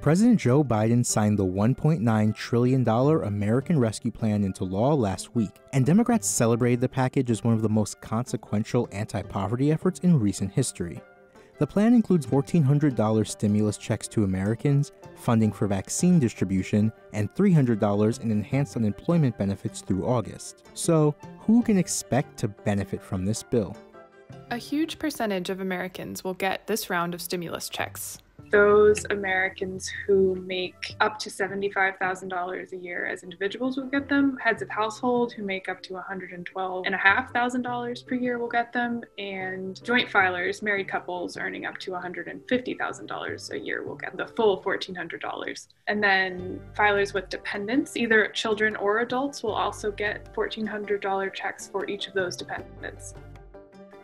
President Joe Biden signed the $1.9 trillion American Rescue Plan into law last week, and Democrats celebrated the package as one of the most consequential anti-poverty efforts in recent history. The plan includes $1,400 stimulus checks to Americans, funding for vaccine distribution, and $300 in enhanced unemployment benefits through August. So, who can expect to benefit from this bill? A huge percentage of Americans will get this round of stimulus checks. Those Americans who make up to $75,000 a year as individuals will get them. Heads of household who make up to $112,500 per year will get them. And joint filers, married couples earning up to $150,000 a year will get the full $1,400. And then filers with dependents, either children or adults, will also get $1,400 checks for each of those dependents.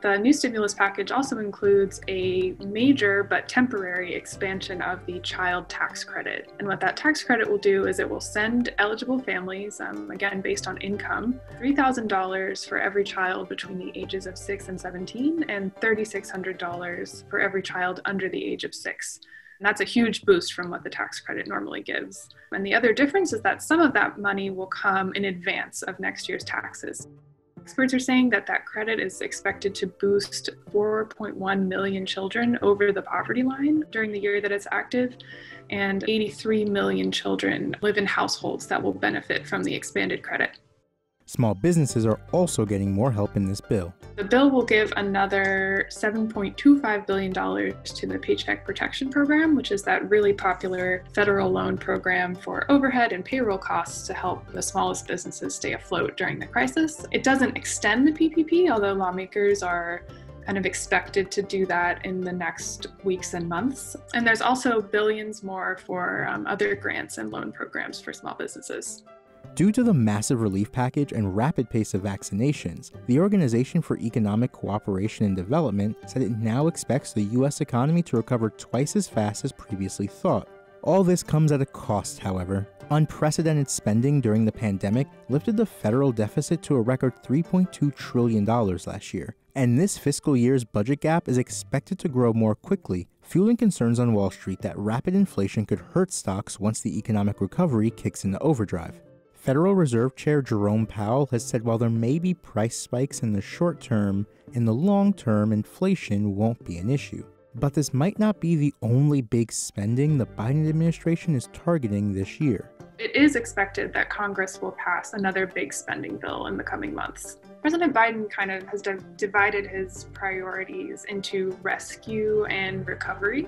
The new stimulus package also includes a major but temporary expansion of the child tax credit. And what that tax credit will do is it will send eligible families, again based on income, $3,000 for every child between the ages of 6 and 17 and $3,600 for every child under the age of 6. And that's a huge boost from what the tax credit normally gives. And the other difference is that some of that money will come in advance of next year's taxes. Experts are saying that that credit is expected to boost 4.1 million children over the poverty line during the year that it's active, and 83 million children live in households that will benefit from the expanded credit. Small businesses are also getting more help in this bill. The bill will give another $7.25 billion to the Paycheck Protection Program, which is that really popular federal loan program for overhead and payroll costs to help the smallest businesses stay afloat during the crisis. It doesn't extend the PPP, although lawmakers are kind of expected to do that in the next weeks and months. And there's also billions more for other grants and loan programs for small businesses. Due to the massive relief package and rapid pace of vaccinations, the Organization for Economic Cooperation and Development said it now expects the U.S. economy to recover twice as fast as previously thought. All this comes at a cost, however. Unprecedented spending during the pandemic lifted the federal deficit to a record $3.2 trillion last year, and this fiscal year's budget gap is expected to grow more quickly, fueling concerns on Wall Street that rapid inflation could hurt stocks once the economic recovery kicks into overdrive. Federal Reserve Chair Jerome Powell has said while there may be price spikes in the short term, in the long term, inflation won't be an issue. But this might not be the only big spending the Biden administration is targeting this year. It is expected that Congress will pass another big spending bill in the coming months. President Biden kind of has divided his priorities into rescue and recovery.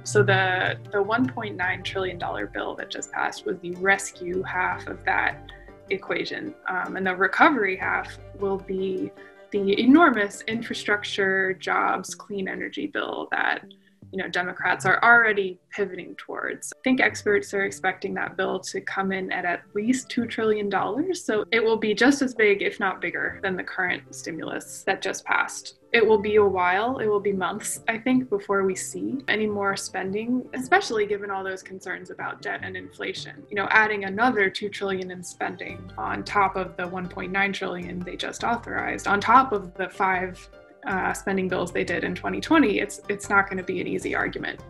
So the $1.9 trillion bill that just passed was the rescue half of that equation. And the recovery half will be the enormous infrastructure, jobs, clean energy bill that Democrats are already pivoting towards. I think experts are expecting that bill to come in at least $2 trillion. So it will be just as big, if not bigger, than the current stimulus that just passed. It will be a while, it will be months, I think, before we see any more spending, especially given all those concerns about debt and inflation. Adding another $2 trillion in spending on top of the $1.9 trillion they just authorized, on top of the five spending bills they did in 2020, it's not going to be an easy argument.